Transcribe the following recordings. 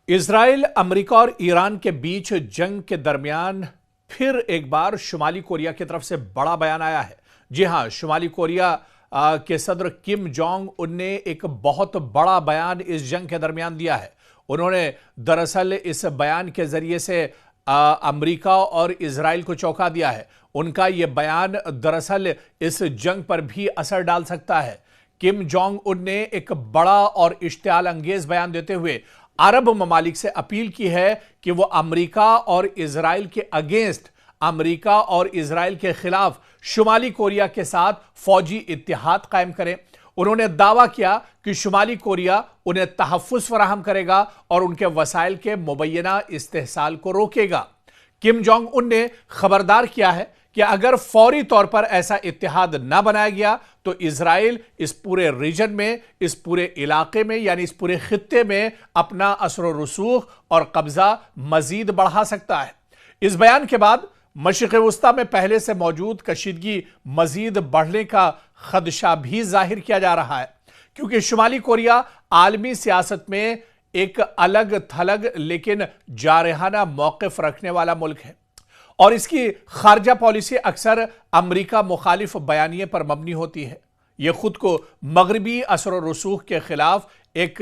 Israel, America और Iran के बीच जंग के दरमियान फिर एक बार शुमाली कोरिया की तरफ से बड़ा बयान आया है। जी हां, शुमाली कोरिया के सदर किम जोंग उन ने एक बहुत बड़ा बयान इस जंग के दरमियान दिया है। उन्होंने दरअसल इस बयान के जरिए से अमेरिका और इसराइल को चौंका दिया है। उनका यह बयान दरअसल इस जंग पर भी असर डाल सकता है। किम जोंग उन ने एक बड़ा और इश्तियाल अंगेज बयान देते हुए अरब ममालिक से अपील की है कि वो अमेरिका और इसराइल के अगेंस्ट, अमेरिका और इसराइल के खिलाफ शुमाली कोरिया के साथ फौजी इत्तेहाद कायम करें। उन्होंने दावा किया कि शुमाली कोरिया उन्हें तहफ़्फ़ुज़ फराहम करेगा और उनके वसाइल के मुबैना इस्तेहसाल को रोकेगा। किम जोंग उन ने खबरदार किया है कि अगर फौरी तौर पर ऐसा इत्तेहाद ना बनाया गया तो इजराइल इस पूरे रीजन में, इस पूरे इलाके में, यानी इस पूरे खित्ते में अपना असर व रसूख और कब्जा मजीद बढ़ा सकता है। इस बयान के बाद मशरिक़ वस्ता में पहले से मौजूद कशीदगी मजीद बढ़ने का खदशा भी जाहिर किया जा रहा है, क्योंकि शुमाली कोरिया आलमी सियासत में एक अलग थलग लेकिन जारहाना मौक़िफ़ रखने वाला मुल्क है और इसकी खारजा पॉलिसी अक्सर अमेरिका मुखालिफ बयानिए पर मबनी होती है। यह खुद को मगरबी असर व रसूख के खिलाफ एक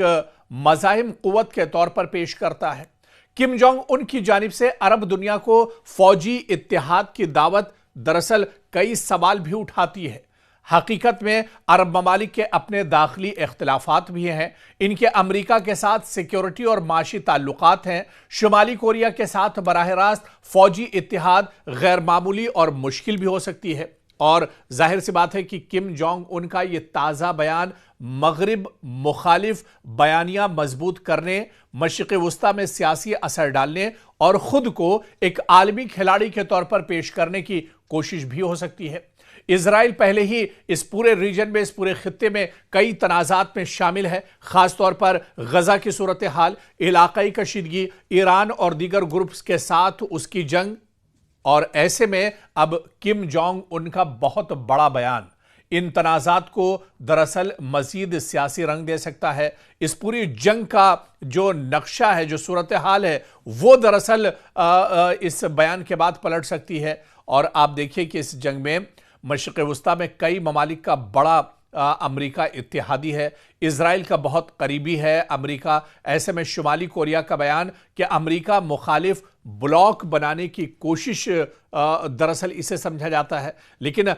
मज़ाहिम क़ुव्वत के तौर पर पेश करता है। किम जोंग उनकी जानिब से अरब दुनिया को फौजी इत्तेहाद की दावत दरअसल कई सवाल भी उठाती है। हकीकत में अरब ममालिक के अपने दाखिली इख्तिलाफात भी हैं। इनके अमेरिका के साथ सिक्योरिटी और माशी ताल्लुकात हैं। शुमाली कोरिया के साथ बराह रास्त फौजी इत्तेहाद गैर मामूली और मुश्किल भी हो सकती है। और जाहिर सी बात है कि किम जोंग उनका ये ताज़ा बयान मगरिब मुखालिफ बयानिया मजबूत करने, मशरिक़ वस्ता में सियासी असर डालने और ख़ुद को एक आलमी खिलाड़ी के तौर पर पेश करने की कोशिश भी हो सकती है। इसराइल पहले ही इस पूरे रीजन में, इस पूरे खित्ते में कई तनाज़ात में शामिल है, ख़ासतौर पर गज़ा की सूरत हाल, इलाक़ाई कशीदगी, ईरान और दीगर ग्रुप्स के साथ उसकी जंग। और ऐसे में अब किम जोंग उनका बहुत बड़ा बयान इन तनाज़ात को दरअसल मज़ीद सियासी रंग दे सकता है। इस पूरी जंग का जो नक्शा है, जो सूरत हाल है, वो दरअसल इस बयान के बाद पलट सकती है। और आप देखिए कि इस जंग में मशरिक़ वस्ता में कई ममालिक का बड़ा अमेरिका इत्तेहादी है, इसराइल का बहुत करीबी है अमेरिका। ऐसे में शुमाली कोरिया का बयान कि अमेरिका मुखालिफ ब्लॉक बनाने की कोशिश दरअसल इसे समझा जाता है, लेकिन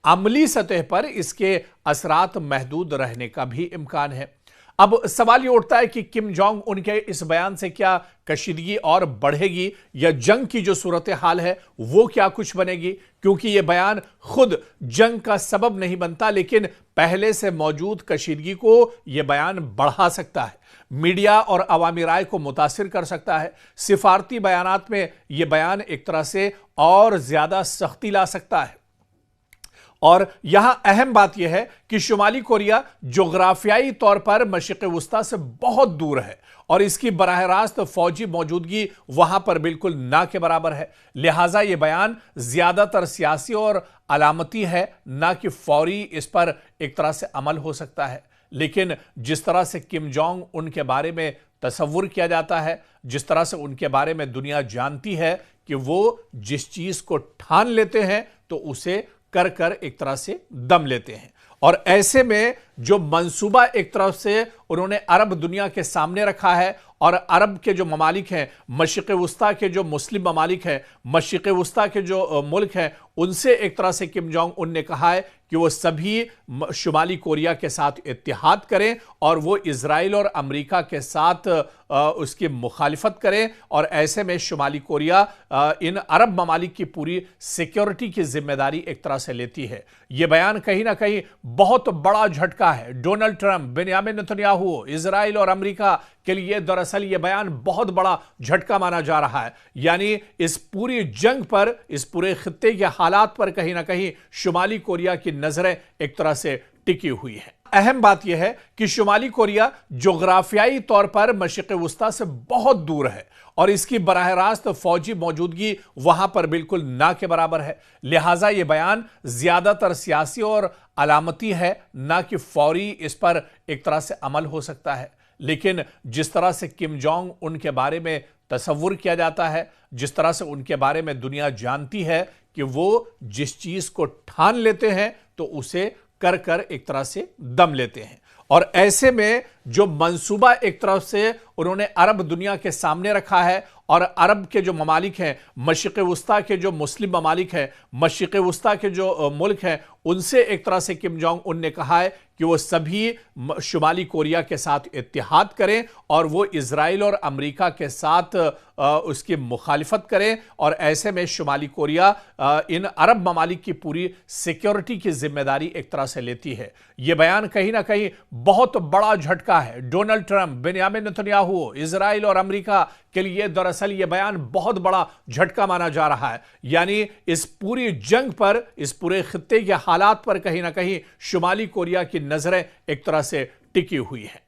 अमली सतह पर इसके असरात महदूद रहने का भी इम्कान है। अब सवाल ये उठता है कि किम जोंग उनके इस बयान से क्या कशीदगी और बढ़ेगी या जंग की जो सूरत हाल है वो क्या कुछ बनेगी, क्योंकि ये बयान खुद जंग का सबब नहीं बनता, लेकिन पहले से मौजूद कशीदगी को यह बयान बढ़ा सकता है, मीडिया और अवामी राय को मुतासिर कर सकता है। सिफारती बयानात में यह बयान एक तरह से और ज्यादा सख्ती ला सकता है। और यहां अहम बात यह है कि शुमाली कोरिया जोग्राफियाई तौर पर मशरिक़ वस्ता से बहुत दूर है और इसकी बराह रास्त फौजी मौजूदगी वहां पर बिल्कुल ना के बराबर है। लिहाजा यह बयान ज्यादातर सियासी और अलामती है, ना कि फौरी इस पर एक तरह से अमल हो सकता है। लेकिन जिस तरह से किम जोंग उनके बारे में तसव्वुर किया जाता है, जिस तरह से उनके बारे में दुनिया जानती है कि वो जिस चीज को ठान लेते हैं तो उसे कर कर एक तरह से दम लेते हैं। और ऐसे में जो मंसूबा एक तरफ से उन्होंने अरब दुनिया के सामने रखा है और अरब के जो ममालिक हैं, मशरिक़ वस्ता के जो मुस्लिम ममालिक हैं, मशरिक़ वस्ता के जो मुल्क हैं, उनसे एक तरह से किम जोंग उन ने कहा है कि वो सभी शुमाली कोरिया के साथ इत्तेहाद करें और वो इसराइल और अमेरिका के साथ उसकी मुखालिफत करें। और ऐसे में शुमाली कोरिया इन अरब ममालिक की पूरी सिक्योरिटी की जिम्मेदारी एक तरह से लेती है। ये बयान कहीं ना कहीं बहुत बड़ा झटका है Donald Trump, Benjamin Netanyahu, Israel और अमेरिका के लिए। दरअसल ये बयान बहुत बड़ा झटका माना जा रहा है, यानी इस पूरी जंग पर, इस पूरे खित्ते के हालात पर कहीं ना कहीं शुमाली कोरिया की नजरें एक तरह से टिकी हुई है। अहम बात यह है कि शुमाली कोरिया जोग्राफियाई तौर पर मशरिक़ वस्ता से बहुत दूर है और इसकी बराह रास्त फौजी मौजूदगी वहां पर बिल्कुल ना के बराबर है। लिहाजा यह बयान ज्यादातर सियासी और अलामती है, ना कि फौरी इस पर एक तरह से अमल हो सकता है। लेकिन जिस तरह से किम जोंग उन के बारे में तस्वुर किया जाता है, जिस तरह से उनके बारे में दुनिया जानती है कि वो जिस चीज को ठान लेते हैं तो उसे कर कर एक तरह से दम लेते हैं। और ऐसे में जो मंसूबा एक तरफ से उन्होंने अरब दुनिया के सामने रखा है, और अरब के जो ममालिक हैं, मशरिक़ वस्ता के जो मुस्लिम ममालिक हैं, मशरिक़ वस्ता के जो मुल्क हैं, उनसे एक तरह से किम जोंग उन ने कहा है कि वो सभी शुमाली कोरिया के साथ इत्तेहाद करें और वो इजराइल और अमेरिका के साथ उसकी मुखालिफत करें। और ऐसे में शुमाली कोरिया इन अरब ममालिक की पूरी सिक्योरिटी की जिम्मेदारी एक तरह से लेती है। ये बयान कहीं ना कहीं बहुत बड़ा झटका है Donald Trump, Benjamin Netanyahu, Israel और अमेरिका के लिए। दरअसल ये बयान बहुत बड़ा झटका माना जा रहा है, यानी इस पूरी जंग पर, इस पूरे खित्ते के हालात पर कहीं ना कहीं शुमाली कोरिया की नजरें एक तरह से टिकी हुई हैं।